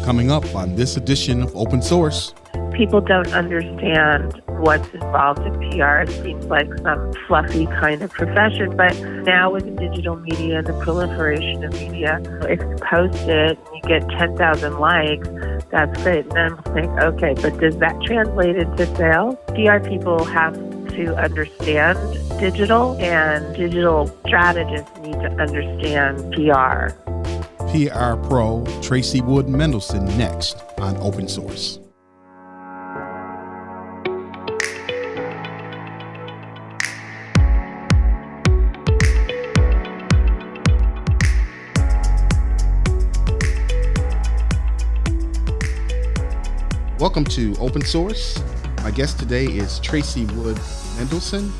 coming up on this edition of Open Source. People don't understand what's involved in PR. It seems like some fluffy kind of profession, but now with the digital media and the proliferation of media, if you post it and you get 10,000 likes, that's great. And then I'm like, okay, but does that translate into sales? PR people have to understand digital, and digital strategists need to understand PR. PR pro Tracy Wood Mendelsohn next on Open Source. Welcome to Open Source. My guest today is Tracy Wood Mendelsohn.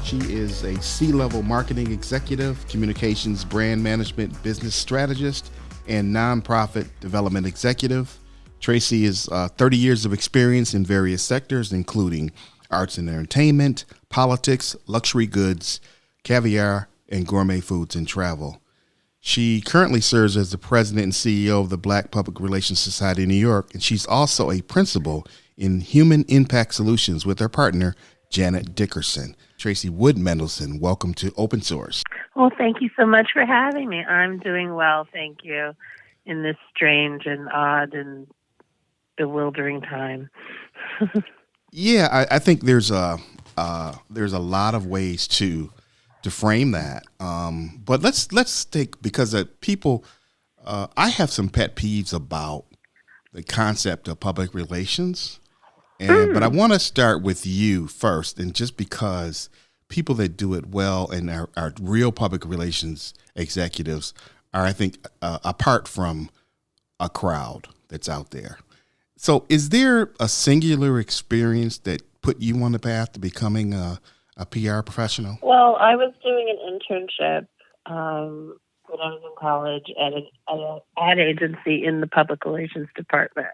She is a C-level marketing executive, communications, brand management, business strategist, and nonprofit development executive. Tracy is 30 years of experience in various sectors, including arts and entertainment, politics, luxury goods, caviar, and gourmet foods and travel. She currently serves as the president and CEO of the Black Public Relations Society of New York, and she's also a principal in Human Impact Solutions with her partner, Janet Dickerson. Tracy Wood Mendelsohn, welcome to Open Source. Well, thank you so much for having me. I'm doing well, thank you, in this strange and odd and bewildering time. Yeah, I think there's a lot of ways to frame that. But let's take, because people, I have some pet peeves about the concept of public relations. But I want to start with you first, and just because people that do it well and are real public relations executives are, I think, apart from a crowd that's out there. So is there a singular experience that put you on the path to becoming a PR professional? Well, I was doing an internship when I was in college at an ad agency in the public relations department.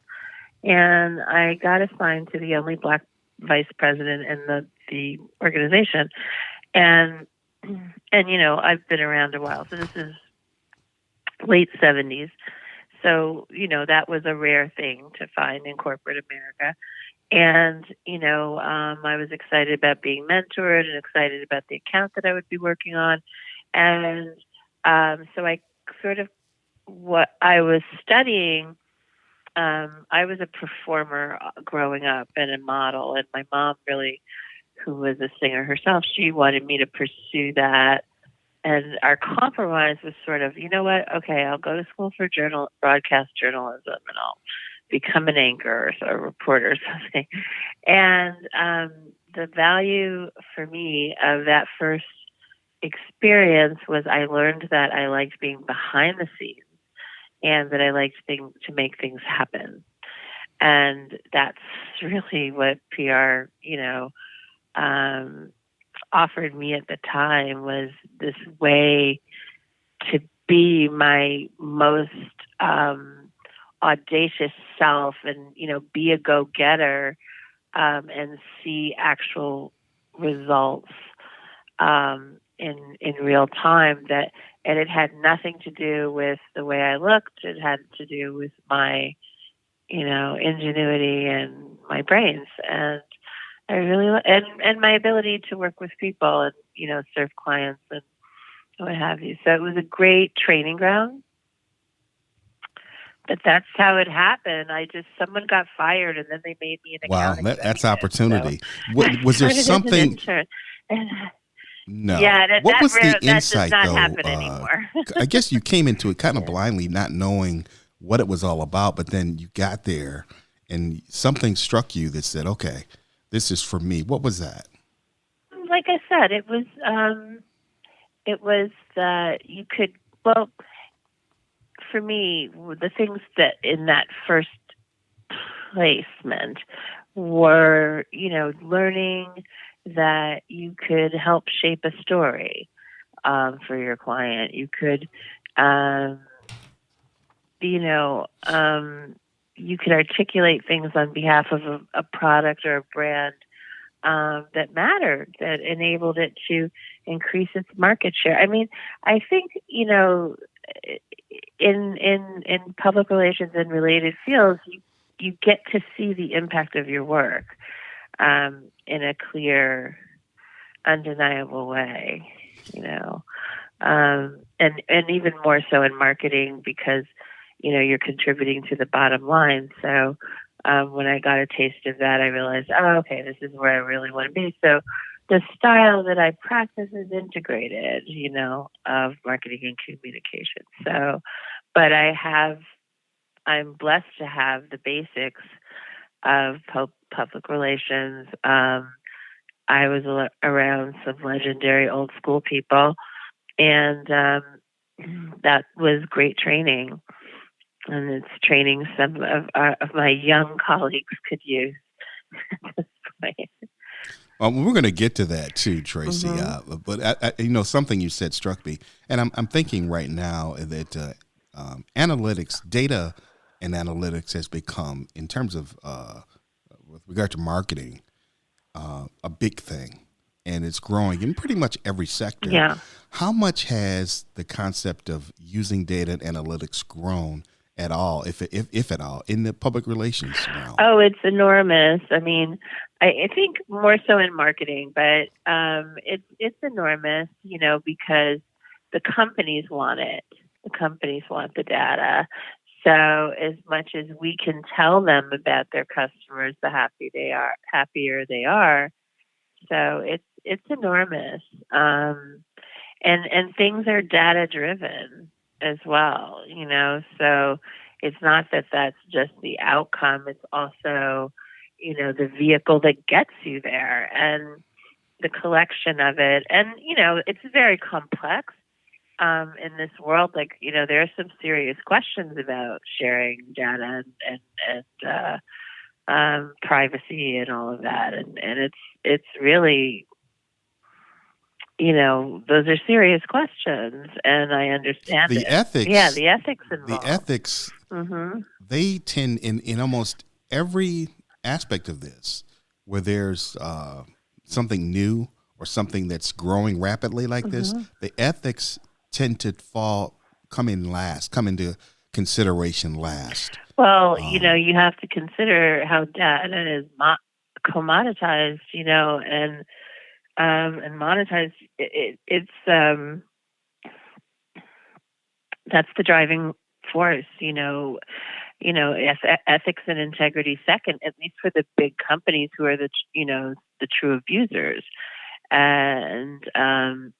And I got assigned to the only Black vice president in the organization. And you know, I've been around a while. So this is late 70s. So, you know, that was a rare thing to find in corporate America. And, you know, I was excited about being mentored and excited about the account that I would be working on. And so I sort of, what I was studying, I was a performer growing up and a model. And my mom really, who was a singer herself, she wanted me to pursue that. And our compromise was sort of, you know what, okay, I'll go to school for broadcast journalism, and I'll become an anchor or a reporter or something. And the value for me of that first experience was I learned that I liked being behind the scenes and that I liked to make things happen. And that's really what PR, you know, offered me at the time, was this way to be my most audacious self and, you know, be a go-getter and see actual results in real time. And it had nothing to do with the way I looked. It had to do with my, you know, ingenuity and my brains. And I really, and my ability to work with people and, you know, serve clients and what have you. So it was a great training ground. But that's how it happened. Someone got fired and then they made me an account executive. Wow, that's opportunity. So was there something? No. Yeah, what was the insight, that does not though? happen anymore. I guess you came into it kind of blindly, not knowing what it was all about, but then you got there and something struck you that said, okay, this is for me. What was that? Like I said, it was that you could, well, for me, the things that in that first placement were, you know, learning that you could help shape a story for your client. You could, you could articulate things on behalf of a product or a brand that mattered, that enabled it to increase its market share. I mean, I think, you know, in public relations and related fields, you get to see the impact of your work in a clear, undeniable way. And even more so in marketing because you're contributing to the bottom line. So when I got a taste of that, I realized, oh, okay, this is where I really want to be. So the style that I practice is integrated, of marketing and communication. So, but I'm blessed to have the basics of public relations. I was around some legendary old school people, and that was great training. And it's training some of my young colleagues could use at this point. We're going to get to that too, Tracy. Mm-hmm. But something you said struck me, and I'm thinking right now that analytics, data, and analytics has become, in terms of with regard to marketing, a big thing, and it's growing in pretty much every sector. Yeah. How much has the concept of using data and analytics grown at all, if at all, in the public relations realm? Oh, it's enormous. I mean, I think more so in marketing, but it's enormous, because the companies want it. The companies want the data. So as much as we can tell them about their customers, the happier they are. So it's enormous. And things are data driven as well, so it's not that that's just the outcome. It's also, the vehicle that gets you there and the collection of it. And, it's very complex in this world. Like, there are some serious questions about sharing data and privacy and all of that. And it's really, those are serious questions, and I understand the ethics. Yeah, the ethics involved. The ethics. Mm-hmm. They tend in almost every aspect of this, where there's something new or something that's growing rapidly like this. The ethics tend to come into consideration last. Well, you have to consider how data is commoditized, and monetized. It's that's the driving force, ethics and integrity second, at least for the big companies who are the true abusers. And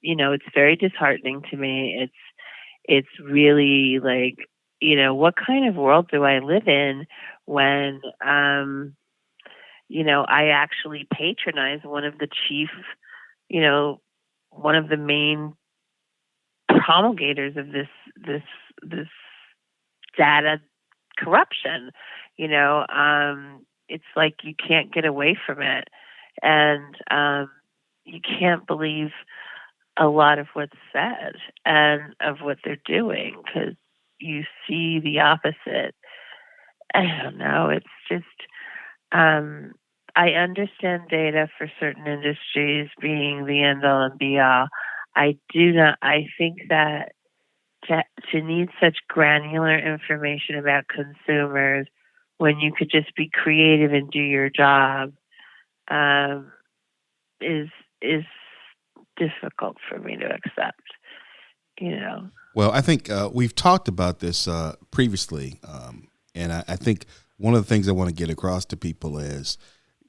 it's very disheartening to me. It's really like, what kind of world do I live in when I actually patronize one of the chief, one of the main promulgators of this data corruption. It's like you can't get away from it, and you can't believe a lot of what's said and of what they're doing because you see the opposite. I don't know. It's just I understand data for certain industries being the end all and be all. I do not. I think that to need such granular information about consumers when you could just be creative and do your job is difficult for me to accept. Well, I think we've talked about this previously, and I think one of the things I want to get across to people is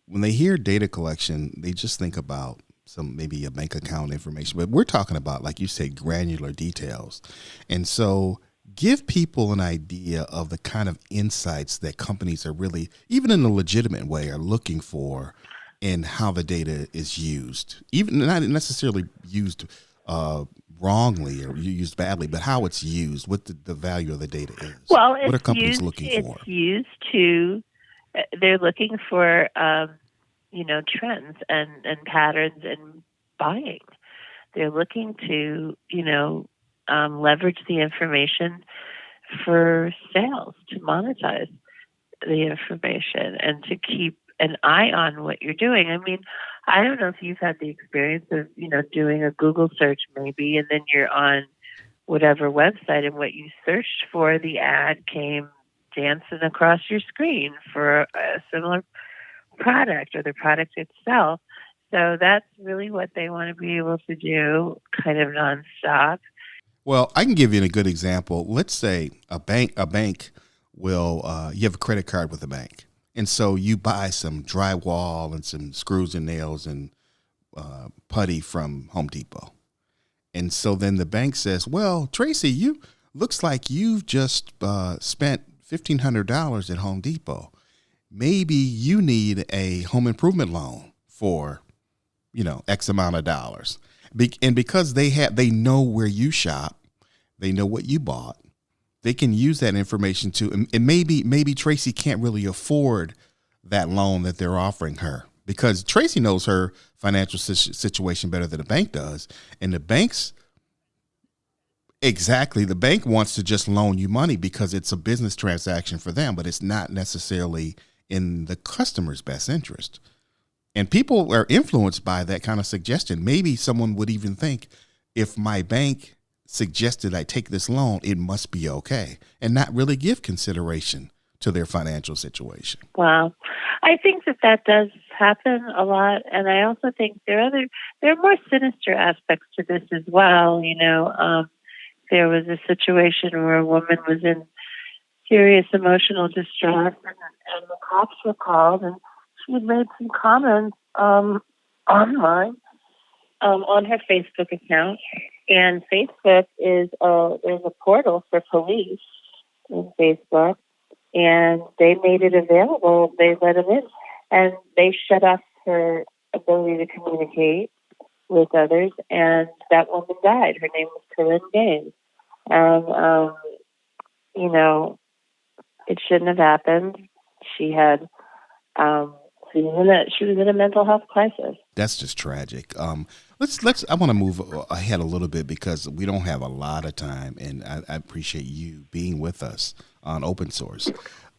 when they hear data collection, they just think about maybe a bank account information, but we're talking about, like you said, granular details. And so give people an idea of the kind of insights that companies are really, even in a legitimate way, are looking for in how the data is used, even not necessarily used wrongly or used badly, but how it's used, what the value of the data is. Well, what are companies looking for? They're looking for, trends and patterns in buying. They're looking to, leverage the information for sales, to monetize the information and to keep an eye on what you're doing. I mean, I don't know if you've had the experience of, doing a Google search maybe, and then you're on whatever website, and what you searched for, the ad came dancing across your screen for a similar product or the product itself. So that's really what they want to be able to do, kind of nonstop. Well, I can give you a good example. Let's say a bank will, you have a credit card with a bank. And so you buy some drywall and some screws and nails and putty from Home Depot. And so then the bank says, well, Tracy, you looks like you've just spent $1,500 at Home Depot. Maybe you need a home improvement loan for, X amount of dollars. And because they know where you shop, they know what you bought. They can use that information to, and maybe Tracy can't really afford that loan that they're offering her because Tracy knows her financial situation better than the bank does. And the bank wants to just loan you money because it's a business transaction for them, but it's not necessarily in the customer's best interest. And people are influenced by that kind of suggestion. Maybe someone would even think, if my bank suggested I take this loan, it must be okay, and not really give consideration to their financial situation. Wow. I think that does happen a lot. And I also think there are more sinister aspects to this as well. There was a situation where a woman was in serious emotional distress, and the cops were called, and she had made some comments online on her Facebook account. And Facebook there's a portal for police in Facebook, and they made it available. They let them in, and they shut off her ability to communicate with others. And that woman died. Her name was Corinne Gaines, and it shouldn't have happened. She had she was in a mental health crisis. That's just tragic. Let's. I want to move ahead a little bit because we don't have a lot of time, and I appreciate you being with us on Open Source.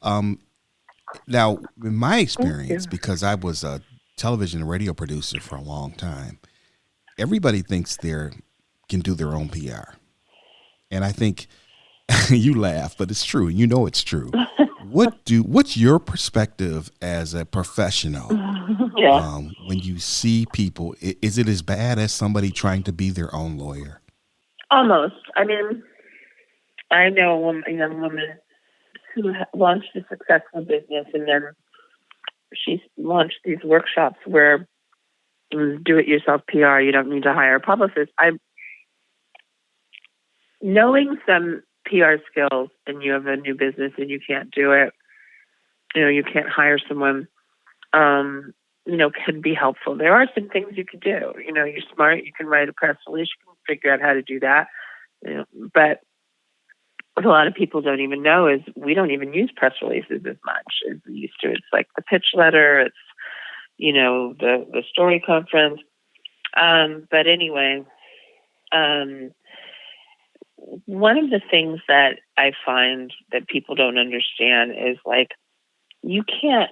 Now, in my experience, because I was a television and radio producer for a long time, everybody thinks they can do their own PR, and I think you laugh, but it's true. You know it's true. What's your perspective as a professional? Yeah. When you see people, is it as bad as somebody trying to be their own lawyer? Almost. I mean, I know a young woman who launched a successful business, and then she launched these workshops where it was do-it-yourself PR. You don't need to hire a publicist. Knowing some PR skills, and you have a new business and you can't do it, you can't hire someone, can be helpful. There are some things you can do. You're smart. You can write a press release. You can figure out how to do that. But what a lot of people don't even know is we don't even use press releases as much as we used to. It's like the pitch letter. It's, the story conference. But anyway, one of the things that I find that people don't understand is, like, you can't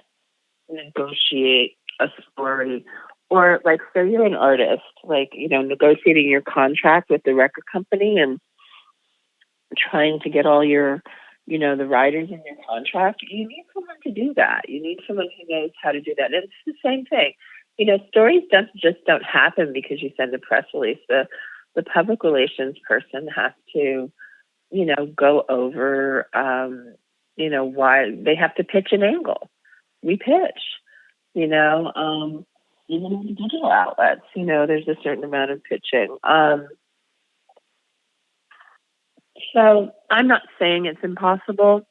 negotiate a story, or, like, say you're an artist, like, negotiating your contract with the record company and trying to get all your, the writers in your contract. You need someone to do that. You need someone who knows how to do that. And it's the same thing. Stories don't happen because you send a press release. The public relations person has to, go over, why they have to pitch an angle. We pitch, even in digital outlets, there's a certain amount of pitching. So I'm not saying it's impossible,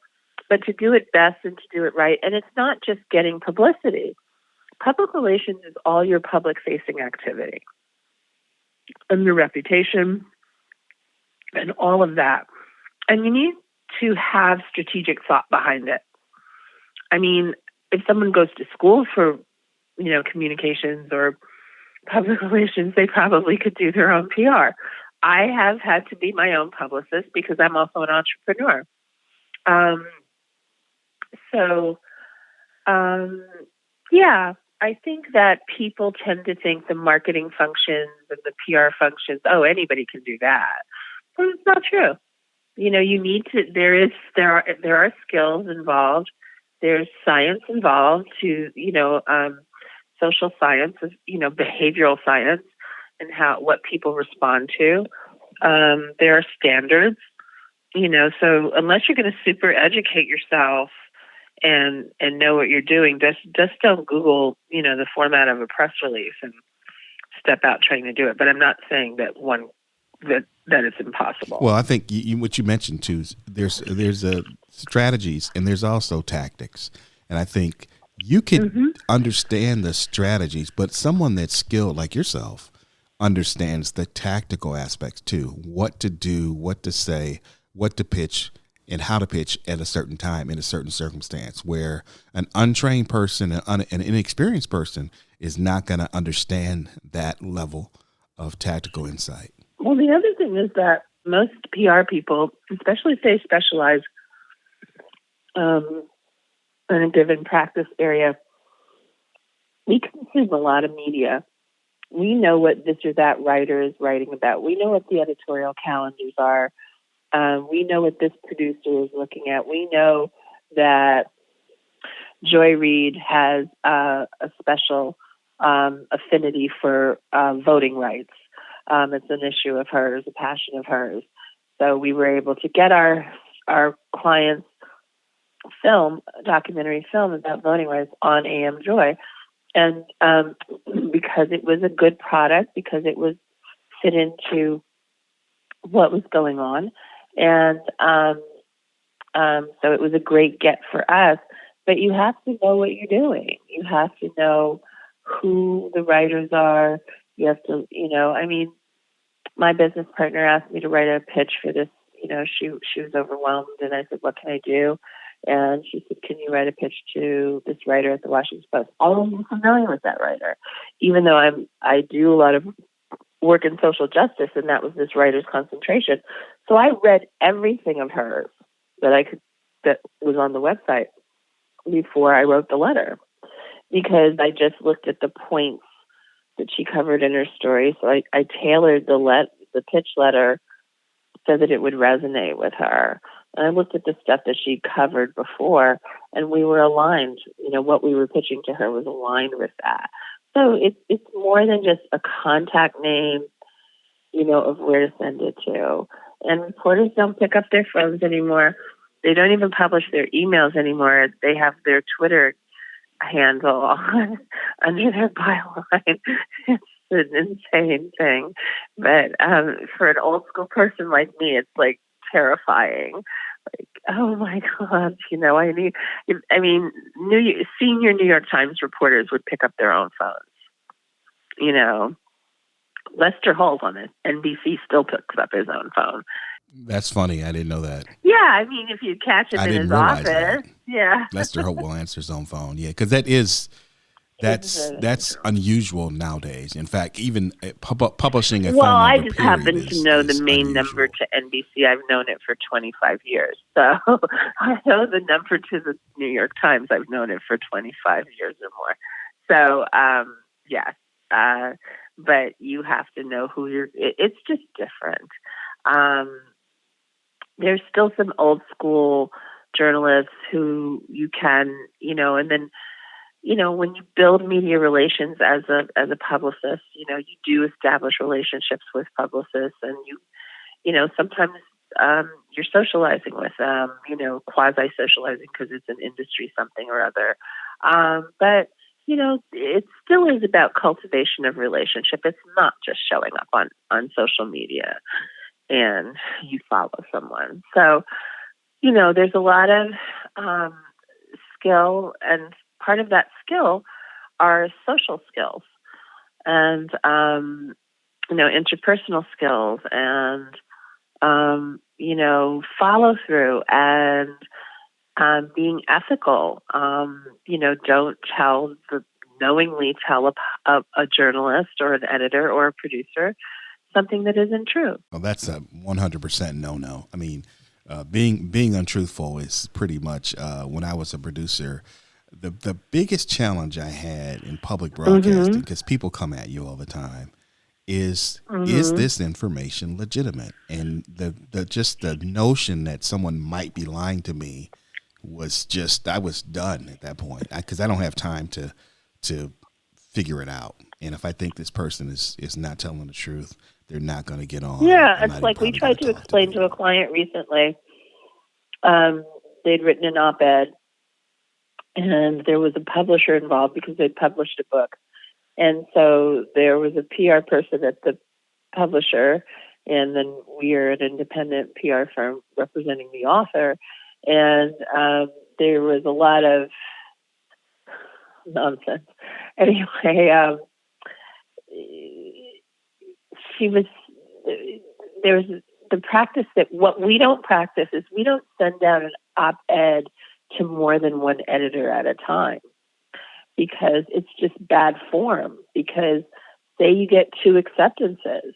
but to do it best and to do it right. And it's not just getting publicity. Public relations is all your public-facing activity and your reputation and all of that. And you need to have strategic thought behind it. I mean, if someone goes to school for, communications or public relations, they probably could do their own PR. I have had to be my own publicist because I'm also an entrepreneur. I think that people tend to think the marketing functions and the PR functions, anybody can do that. Well, it's not true. You need to. There are skills involved. There's science involved to social science, behavioral science, and what people respond to. There are standards. So unless you're going to super educate yourself and know what you're doing, just don't Google the format of a press release and step out trying to do it. But I'm not saying that it's impossible. Well, I think what you mentioned too is there's strategies and there's also tactics, and I think you can understand the strategies, but someone that's skilled like yourself understands the tactical aspects too. What to do, what to say, what to pitch, and how to pitch at a certain time in a certain circumstance. Where an untrained person, an inexperienced person, is not going to understand that level of tactical insight. Well, the other thing is that most PR people, especially if they specialize in a given practice area, we consume a lot of media. We know what this or that writer is writing about. We know what the editorial calendars are. We know what this producer is looking at. We know that Joy Reid has a special affinity for voting rights. It's an issue of hers, a passion of hers. So we were able to get our clients' documentary film about voting rights on AM Joy. And because it was a good product, because it was fit into what was going on. And so it was a great get for us. But you have to know what you're doing. You have to know who the writers are. You have to, my business partner asked me to write a pitch for this. She was overwhelmed, and I said, "What can I do?" And she said, "Can you write a pitch to this writer at the Washington Post?" I'm familiar with that writer, even though I do a lot of work in social justice, and that was this writer's concentration. So I read everything of hers that was on the website before I wrote the letter, because I just looked at the points that she covered in her story. So I tailored the pitch letter so that it would resonate with her. And I looked at the stuff that she covered before, and we were aligned. What we were pitching to her was aligned with that. So it's more than just a contact name, of where to send it to. And reporters don't pick up their phones anymore. They don't even publish their emails anymore. They have their Twitter handle under their byline. It's an insane thing. But for an old school person like me, it's like terrifying. Like, oh my God, senior New York Times reporters would pick up their own phones. Lester Holt on it, NBC still picks up his own phone. That's funny. I didn't know that. Yeah, if you catch him in his office, yeah. Lester Holt will answer his own phone. Yeah, because that's unusual nowadays. In fact, even publishing a phone number. Well, I just happen to know the main number to NBC. I've known it for 25 years. So I know the number to the New York Times. I've known it for 25 years or more. So, yes. But you have to know who it's just different. There's still some old school journalists who you can, and then, when you build media relations as a publicist, you do establish relationships with publicists, and sometimes you're socializing with them, quasi-socializing because it's an industry something or other. But it still is about cultivation of relationship. It's not just showing up on social media and you follow someone. So, there's a lot of skill, and part of that skill are social skills and, interpersonal skills and, follow through and being ethical. Don't knowingly tell a journalist or an editor or a producer something that isn't true. Well, that's a 100% no. I mean, being untruthful is pretty much when I was a producer, the biggest challenge I had in public broadcasting, because people come at you all the time, is this information legitimate? And the just the notion that someone might be lying to me was just, I was done at that point, because I don't have time to figure it out. And if I think this person is not telling the truth, they're not going to get on. Yeah, it's like we tried to explain to a client recently. They'd written an op-ed, and there was a publisher involved because they'd published a book. And so there was a PR person at the publisher, and then we are an independent PR firm representing the author. And there was a lot of nonsense. Anyway, there was the practice that what we don't practice is we don't send out an op-ed to more than one editor at a time, because it's just bad form. Because say you get 2 acceptances,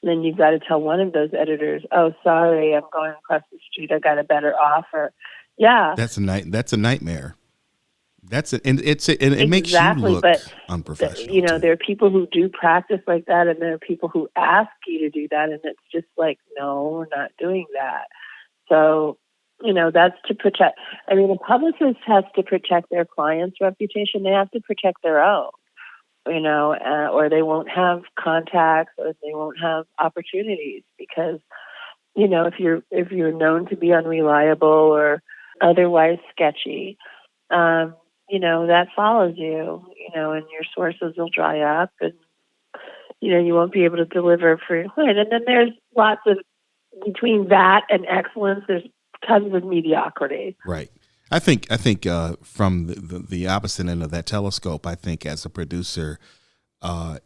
then you've got to tell one of those editors, "Oh, sorry, I'm going across the street. I got a better offer." Yeah, that's a nightmare. And it exactly, makes you look unprofessional. There are people who do practice like that, and there are people who ask you to do that, and it's just like, no, we're not doing that. So, that's to protect. I mean, a publicist has to protect their client's reputation. They have to protect their own, or they won't have contacts, or they won't have opportunities, because, if you're known to be unreliable or otherwise sketchy, that follows you, and your sources will dry up, and, you won't be able to deliver for your client. And then there's lots of, between that and excellence, there's tons of mediocrity. Right. I think from the opposite end of that telescope, I think as a producer,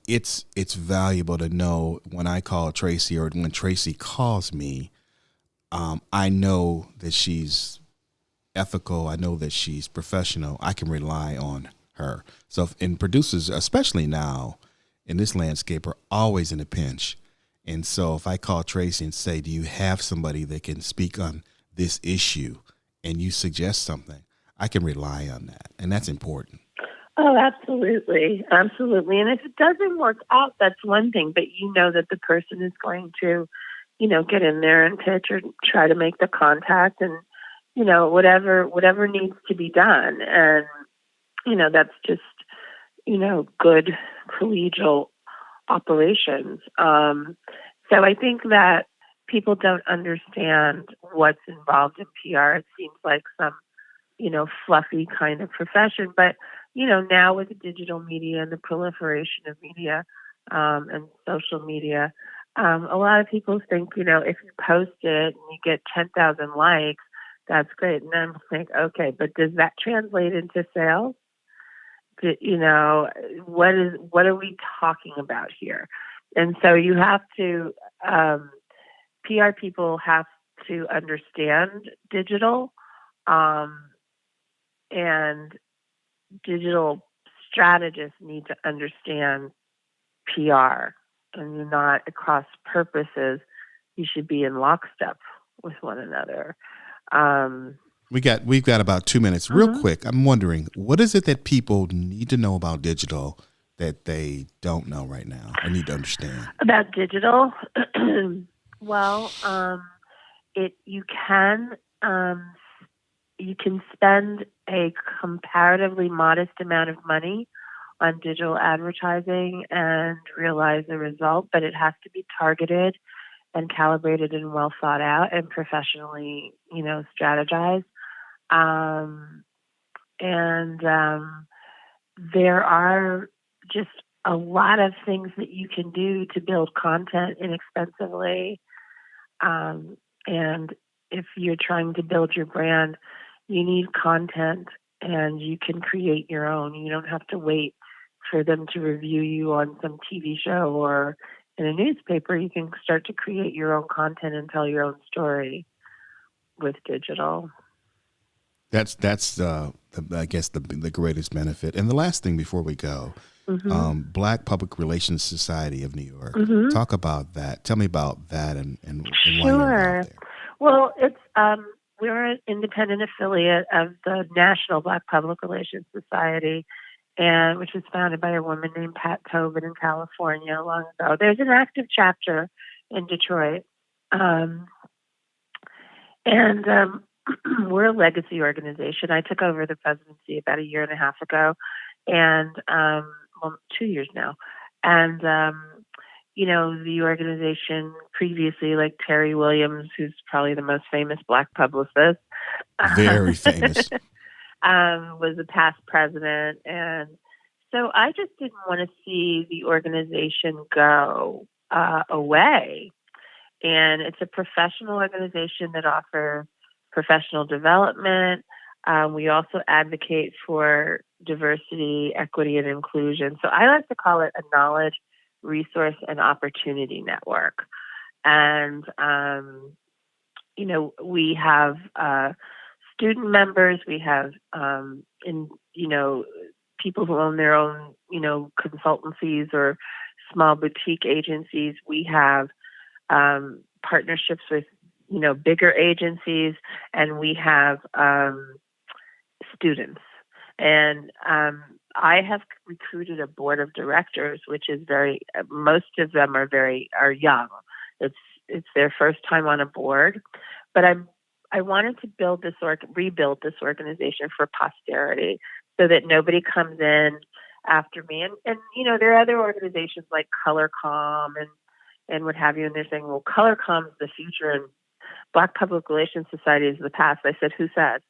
it's valuable to know when I call Tracy, or when Tracy calls me, I know that she's ethical. I know that she's professional. I can rely on her. So, and producers, especially now in this landscape, are always in a pinch. And so if I call Tracy and say, "Do you have somebody that can speak on this issue?" and you suggest something, I can rely on that. And that's important. Oh, absolutely. Absolutely. And if it doesn't work out, that's one thing, but that the person is going to, get in there and pitch or try to make the contact, and whatever needs to be done. And, that's just, good collegial operations. So I think that people don't understand what's involved in PR. It seems like some, fluffy kind of profession. But, now with the digital media and the proliferation of media and social media, a lot of people think, if you post it and you get 10,000 likes, that's great. And I'm like, okay, but does that translate into sales? What are we talking about here? And so you have to, PR people have to understand digital, and digital strategists need to understand PR, and not across purposes. You should be in lockstep with one another. We've got about 2 minutes. Real quick, I'm wondering, what is it that people need to know about digital that they don't know right now or need to understand? About digital? Well, you can spend a comparatively modest amount of money on digital advertising and realize the result, but it has to be targeted and calibrated and well thought out and professionally, strategized. There are just a lot of things that you can do to build content inexpensively. And if you're trying to build your brand, you need content, and you can create your own. You don't have to wait for them to review you on some TV show or in a newspaper. You can start to create your own content and tell your own story with digital. That's I guess the greatest benefit. And the last thing before we go, Black Public Relations Society of New York. Talk about that. Tell me about that and why you're out there. Well, it's we're an independent affiliate of the National Black Public Relations Society, and which was founded by a woman named Pat Tobin in California long ago. There's an active chapter in Detroit, um, and we're a legacy organization. I took over the presidency about a year and a half ago, and well, 2 years now, and the organization previously, like Terry Williams, who's probably the most famous Black publicist, Very famous. was a past president. And so I just didn't want to see the organization go away. And it's a professional organization that offers professional development. We also advocate for diversity, equity, and inclusion. So I like to call it a knowledge, resource, and opportunity network. And, we have student members, we have, people who own their own, consultancies or small boutique agencies. We have partnerships with, bigger agencies, and we have students. And I have recruited a board of directors, which is most of them are young. It's their first time on a board, but I wanted to rebuild this organization for posterity, so that nobody comes in after me. And there are other organizations like ColorCom and what have you, and they're saying, well, ColorCom is the future and Black Public Relations Society is the past. I said, who said?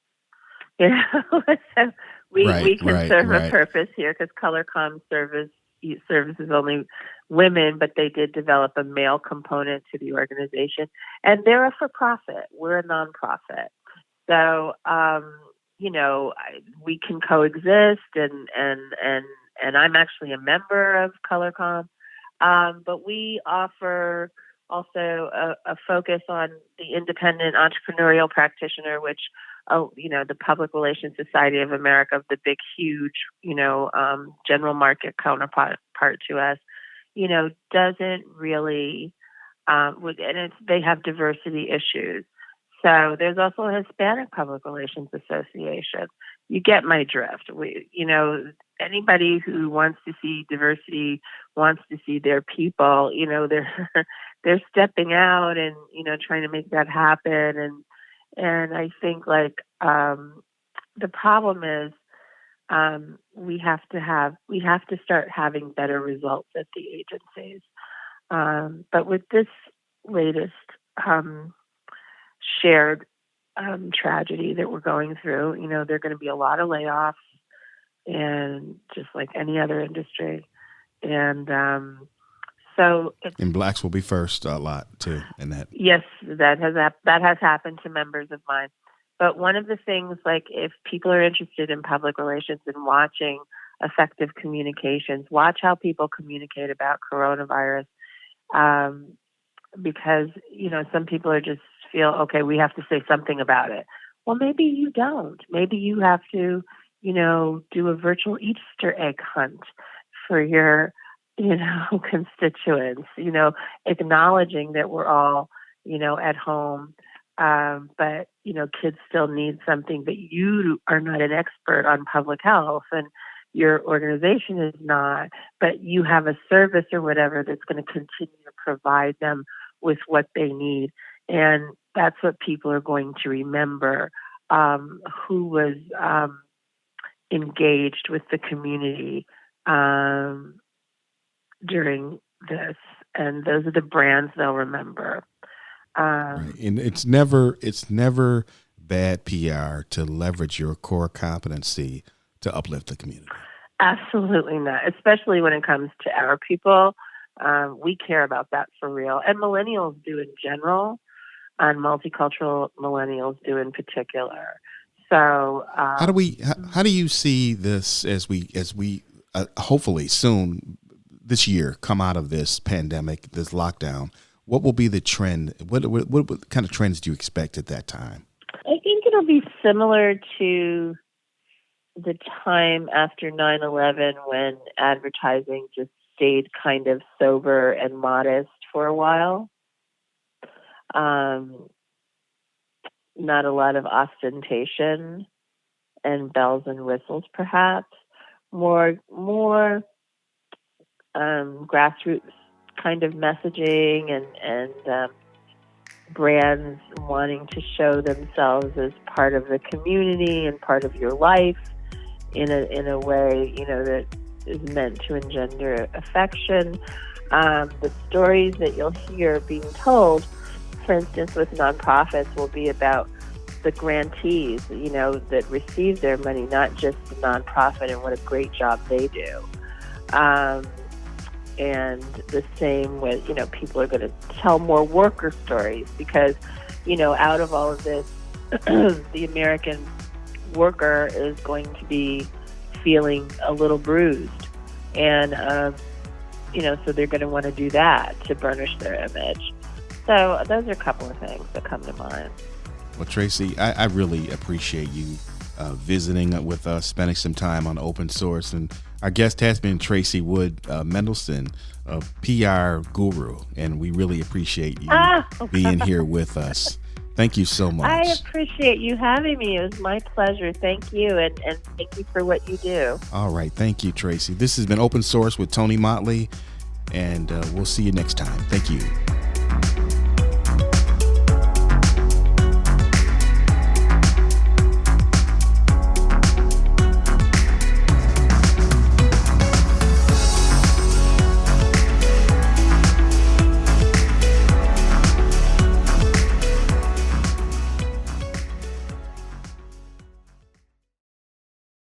So we can serve a purpose here, because ColorCom services only women, but they did develop a male component to the organization, and they're a for-profit. We're a nonprofit, so we can coexist, and I'm actually a member of ColorCom, but we offer also a focus on the independent entrepreneurial practitioner, which the Public Relations Society of America, the big, huge, general market counterpart to us, doesn't really, they have diversity issues. So there's also a Hispanic Public Relations Association. You get my drift. Anybody who wants to see diversity, wants to see their people, they're stepping out and, trying to make that happen. And I think the problem is we have to start having better results at the agencies. But with this latest shared tragedy that we're going through, there are going to be a lot of layoffs, and just like any other industry. And and blacks will be first a lot too in that. Yes, that has happened to members of mine. But one of the things, like, if people are interested in public relations and watching effective communications, watch how people communicate about coronavirus, because some people are just feel, okay, we have to say something about it. Well, maybe you don't. Maybe you have to do a virtual Easter egg hunt for your constituents, acknowledging that we're all, at home, but, kids still need something, but you are not an expert on public health, and your organization is not, but you have a service or whatever that's going to continue to provide them with what they need. And that's what people are going to remember, who was engaged with the community during this, and those are the brands they'll remember. Right. And it's never bad PR to leverage your core competency to uplift the community. Absolutely not, especially when it comes to our people. We care about that for real, and millennials do in general, and multicultural millennials do in particular. So how do you see this as we hopefully soon this year come out of this pandemic, this lockdown? What will be the trend? What kind of trends do you expect at that time? I think it'll be similar to the time after 9/11, when advertising just stayed kind of sober and modest for a while. Not a lot of ostentation and bells and whistles, perhaps. more grassroots kind of messaging and brands wanting to show themselves as part of the community and part of your life in a way, that is meant to engender affection. The stories that you'll hear being told, for instance, with nonprofits, will be about the grantees, that receive their money, not just the nonprofit and what a great job they do. And the same with, people are going to tell more worker stories because, out of all of this, the American worker is going to be feeling a little bruised. And, so they're going to want to do that to burnish their image. So those are a couple of things that come to mind. Well, Tracy, I really appreciate you visiting with us, spending some time on Open Source. And our guest has been Tracy Wood Mendelsohn, a PR guru, and we really appreciate you being here with us. Thank you so much. I appreciate you having me. It was my pleasure. Thank you, and thank you for what you do. All right. Thank you, Tracy. This has been Open Source with Tony Motley, and we'll see you next time. Thank you.